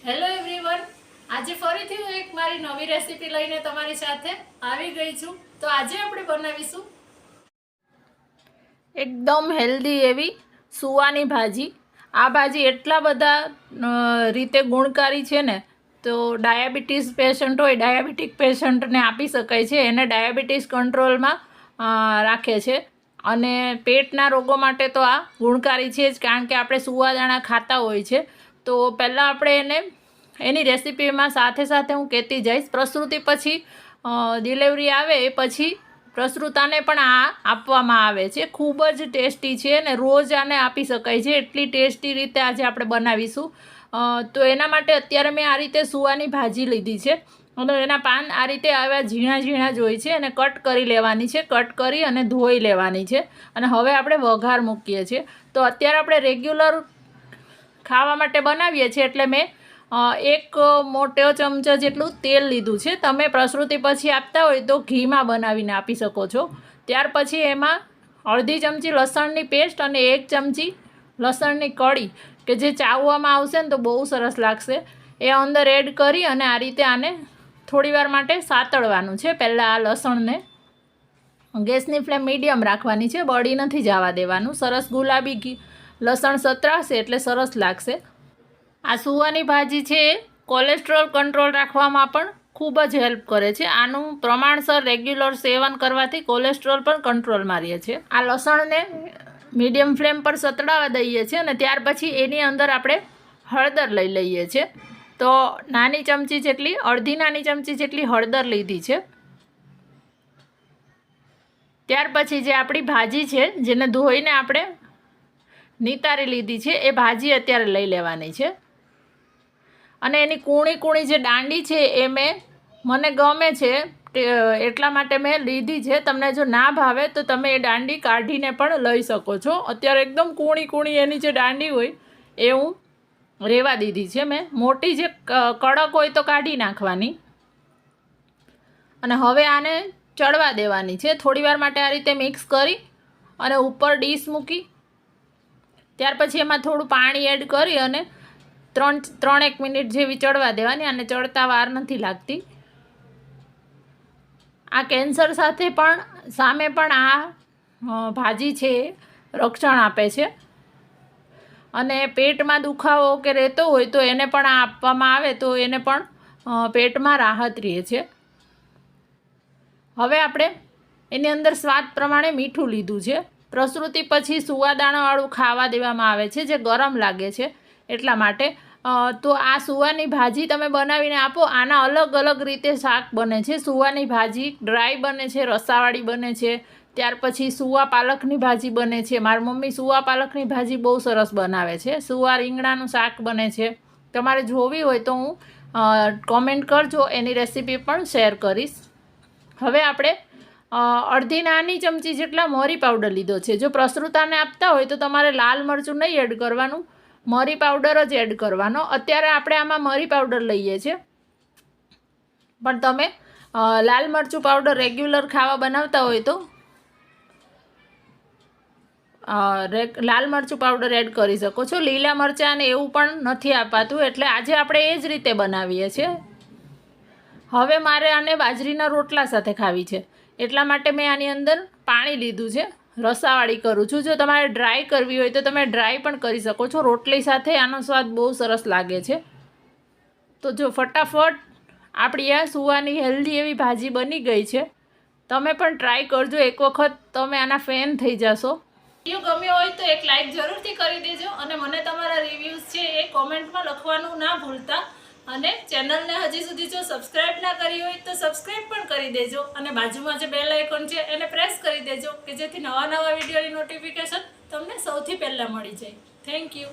Hello everyone, આજે ફરીથી હું એક મારી નવી રેસીપી લઈને તમારી સાથે આવી ગઈ છું. તો આજે આપણે બનાવીશું એકદમ હેલ્ધી એવી સુવાની ભાજી. આ ભાજી એટલા બધા રીતે ગુણકારી છે ને, તો ડાયાબિટીસ પેશન્ટ હોય, ડાયાબિટીક પેશન્ટને આપી શકાય છે. એને ડાયાબિટીસ કંટ્રોલમાં રાખે છે અને પેટના રોગો માટે તો આ ગુણકારી છે જ, કારણ કે આપણે સુવા દાણા ખાતા હોય છે. તો પહેલાં આપણે એની રેસીપીમાં સાથે સાથે હું કહેતી જઈશ. પ્રસૂતિ પછી ડિલિવરી આવે એ પછી પ્રસૂતાને પણ આ આપવામાં આવે છે. ખૂબ જ ટેસ્ટી છે અને રોજ આને આપી શકાય છે. એટલી ટેસ્ટી રીતે આજે આપણે બનાવીશું. તો એના માટે અત્યારે મેં આ રીતે સુવાની ભાજી લીધી છે અને એના પાન આ રીતે આવા ઝીણા ઝીણા જ હોય છે અને કટ કરી લેવાની છે. કટ કરી અને ધોઈ લેવાની છે અને હવે આપણે વઘાર મૂકીએ છીએ. તો અત્યારે આપણે રેગ્યુલર ખાવા માટે બનાવીએ છીએ એટલે મેં એક મોટો ચમચો જેટલું તેલ લીધું છે. તમે પ્રસૂતિ પછી આપતા હોય તો ઘીમાં બનાવીને આપી શકો છો. ત્યાર પછી એમાં અડધી ચમચી લસણની પેસ્ટ અને 1 ચમચી લસણની કળી, કે જે ચાવવામાં આવશે ને તો બહુ સરસ લાગશે, એ અંદર એડ કરી અને આ રીતે આને થોડીવાર માટે સાતળવાનું છે. પહેલાં આ લસણને ગેસની ફ્લેમ મીડિયમ રાખવાની છે, બળી નથી જવા દેવાનું. સરસ ગુલાબી લસણ સતરાશે એટલે સરસ લાગશે. આ સુવાની ભાજી છે એ કોલેસ્ટ્રોલ કંટ્રોલ રાખવામાં પણ ખૂબ જ હેલ્પ કરે છે. આનું પ્રમાણસર રેગ્યુલર સેવન કરવાથી કોલેસ્ટ્રોલ પણ કંટ્રોલમાં રહે છે. આ લસણને મીડિયમ ફ્લેમ પર સતળાવા દઈએ છીએ અને ત્યાર પછી એની અંદર આપણે હળદર લઈ લઈએ છીએ. તો નાની ચમચી જેટલી, અડધી નાની ચમચી જેટલી હળદર લીધી છે. ત્યાર પછી જે આપણી ભાજી છે, જેને ધોઈને આપણે નિતારી લીધી છે, એ ભાજી અત્યારે લઈ લેવાની છે. અને એની કૂણી કૂણી જે દાંડી છે એ મને ગમે છે એટલા માટે મેં લીધી છે. તમને જો ના ભાવે તો તમે એ દાંડી કાઢીને પણ લઈ શકો છો. અત્યારે એકદમ કૂણી કૂણી એની જે દાંડી હોય એ હું રેવા દીધી છે. મેં મોટી જે કડક હોય તો કાઢી નાખવાની. અને હવે આને ચડવા દેવાની છે. થોડીવાર માટે આ રીતે મિક્સ કરી અને ઉપર ડીશ મૂકી ત્યાર પછી એમાં થોડું પાણી એડ કરી અને 3-1 મિનિટ જેવી ચડવા દેવાની. અને ચડતા વાર નથી લાગતી. આ કેન્સર સામે પણ આ ભાજી છે રક્ષણ આપે છે. અને પેટમાં દુખાવો કે રહેતો હોય તો એને પણ આ આપવામાં આવે તો એને પણ પેટમાં રાહત રહે છે. હવે આપણે એની અંદર સ્વાદ પ્રમાણે મીઠું લીધું છે. પ્રસૂતિ પછી સુવાદાણાવાળું ખાવા દેવામાં આવે છે, જે ગરમ લાગે છે એટલા માટે. તો આ સુવાની ભાજી તમે બનાવીને આપો. આના અલગ અલગ રીતે શાક બને છે. સુવાની ભાજી ડ્રાય બને છે, રસાવાળી બને છે. ત્યાર પછી સુવા પાલકની ભાજી બને છે. મારી મમ્મી સુવા પાલકની ભાજી બહુ સરસ બનાવે છે. સુવા રીંગણાનું શાક બને છે. તમારે જોવી હોય તો હું કોમેન્ટ કરજો, એની રેસીપી પણ શેર કરીશ. હવે આપણે અડધી નાની ચમચી જેટલા મરી પાવડર લીધો છે. જો પ્રસૂતાને આપતા હોય તો તમારે લાલ મરચું નહીં એડ કરવાનું, મરી પાવડર જ એડ કરવાનો. અત્યારે આપણે આમાં મરી પાવડર લઈએ છીએ, પણ તમે લાલ મરચું પાવડર રેગ્યુલર ખાવા બનાવતા હોય તો લાલ મરચું પાવડર એડ કરી શકો છો. લીલા મરચાં ને એવું પણ નથી અપાતું, એટલે આજે આપણે એ જ રીતે બનાવીએ છીએ. હવે મારે આને બાજરીના રોટલા સાથે ખાવી છે એટલા માટે મેં આની અંદર પાણી લીધું છે. રસાવાળી કરું છું. જો તમારે ડ્રાય કરવી હોય તો તમે ડ્રાય પણ કરી શકો છો. રોટલી સાથે આનો સ્વાદ બહુ સરસ લાગે છે. તો જો ફટાફટ આપણી આ સુવાની હેલ્ધી એવી ભાજી બની ગઈ છે. તમે પણ ટ્રાય કરજો. એક વખત તમે આના ફેન થઈ જશો. વિડીયો ગમ્યો હોય તો એક લાઈક જરૂરથી કરી દેજો અને મને તમારા રિવ્યૂઝ છે એ કોમેન્ટમાં લખવાનું ના ભૂલતા. અને ચેનલને હજી સુધી જો સબસ્ક્રાઈબ ના કરી હોય તો સબસ્ક્રાઈબ પણ કરી દેજો અને બાજુમાં જે બેલ આઇકોન છે એને પ્રેસ કરી દેજો, કે જેથી નવા વિડીયોની નોટિફિકેશન તમને સૌથી પહેલાં મળી જાય. Thank you.